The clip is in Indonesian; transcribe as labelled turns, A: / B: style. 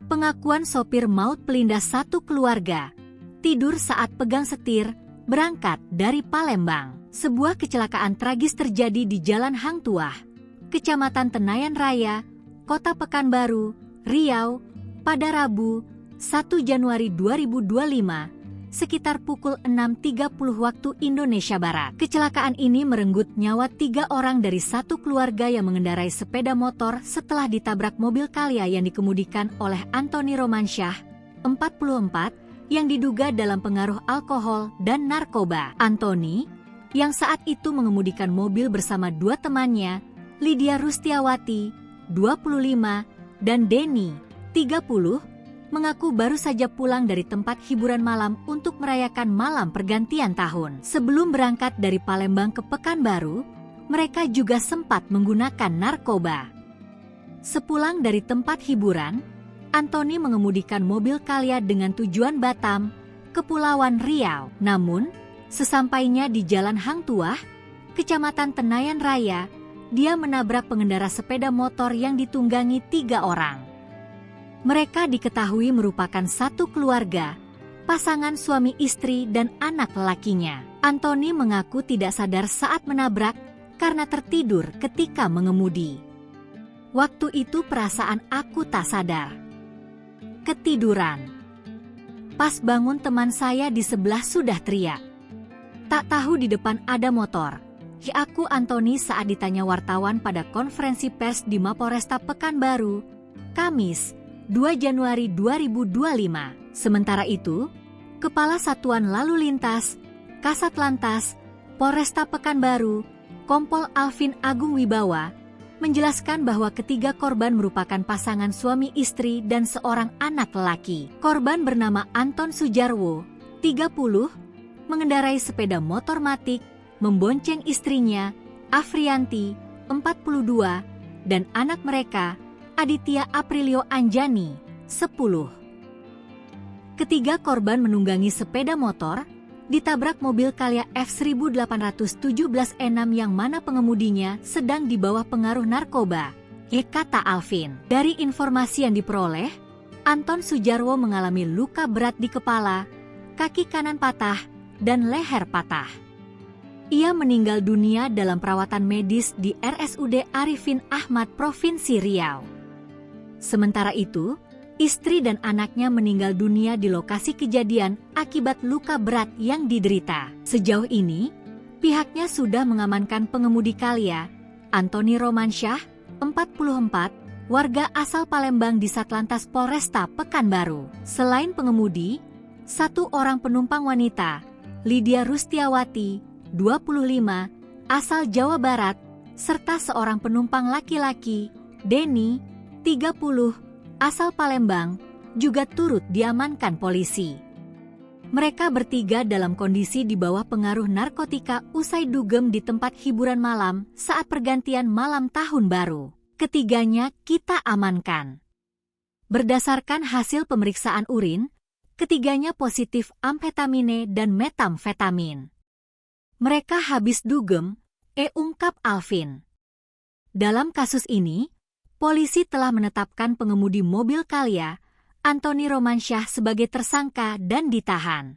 A: Pengakuan sopir maut pelindas satu keluarga. Tidur saat pegang setir, berangkat dari Palembang. Sebuah kecelakaan tragis terjadi di Jalan Hang Tuah, Kecamatan Tenayan Raya, Kota Pekanbaru, Riau, pada Rabu, 1 Januari 2025, sekitar pukul 6.30 waktu Indonesia Barat. Kecelakaan ini merenggut nyawa 3 orang dari satu keluarga yang mengendarai sepeda motor setelah ditabrak mobil Calya yang dikemudikan oleh Antoni Romansyah, 44, yang diduga dalam pengaruh alkohol dan narkoba. Antoni, yang saat itu mengemudikan mobil bersama 2 temannya, Lydia Rustiawati, 25, dan Denny, 30, mengaku baru saja pulang dari tempat hiburan malam untuk merayakan malam pergantian tahun. Sebelum berangkat dari Palembang ke Pekanbaru, mereka juga sempat menggunakan narkoba. Sepulang dari tempat hiburan, Antoni mengemudikan mobil Calya dengan tujuan Batam, Kepulauan Riau. Namun, sesampainya di Jalan Hang Tuah, Kecamatan Tenayan Raya, dia menabrak pengendara sepeda motor yang ditunggangi 3 orang. Mereka diketahui merupakan satu keluarga, pasangan suami istri dan anak lelakinya. Antoni mengaku tidak sadar saat menabrak karena tertidur ketika mengemudi. Waktu itu perasaan aku tak sadar. Ketiduran. Pas bangun teman saya di sebelah sudah teriak. Tak tahu di depan ada motor. Aku Antoni saat ditanya wartawan pada konferensi pers di Mapolresta Pekanbaru, Kamis, 2 Januari 2025. Sementara itu, Kepala Satuan Lalu Lintas, Kasat Lantas, Polresta Pekanbaru, Kompol Alvin Agung Wibawa, menjelaskan bahwa ketiga korban merupakan pasangan suami istri dan seorang anak lelaki. Korban bernama Anton Sujarwo, 30, mengendarai sepeda motor matic, membonceng istrinya, Afrianti, 42, dan anak mereka, Aditya Aprilio Anjani, 10. Ketiga korban menunggangi sepeda motor, ditabrak mobil Calya F1817E6 yang mana pengemudinya sedang di bawah pengaruh narkoba, kata Alvin. Dari informasi yang diperoleh, Anton Sujarwo mengalami luka berat di kepala, kaki kanan patah, dan leher patah. Ia meninggal dunia dalam perawatan medis di RSUD Arifin Ahmad Provinsi Riau. Sementara itu, istri dan anaknya meninggal dunia di lokasi kejadian akibat luka berat yang diderita. Sejauh ini, pihaknya sudah mengamankan pengemudi Calya, Antoni Romansyah, 44, warga asal Palembang di Satlantas Polresta Pekanbaru. Selain pengemudi, 1 orang penumpang wanita, Lydia Rustiawati, 25, asal Jawa Barat, serta seorang penumpang laki-laki, Denny, 30, asal Palembang, juga turut diamankan polisi. Mereka bertiga dalam kondisi di bawah pengaruh narkotika usai dugem di tempat hiburan malam saat pergantian malam tahun baru. Ketiganya kita amankan. Berdasarkan hasil pemeriksaan urin, ketiganya positif amfetamine dan metamfetamin. Mereka habis dugem, ungkap Alvin. Dalam kasus ini, polisi telah menetapkan pengemudi mobil Calya, Antoni Romansyah sebagai tersangka dan ditahan.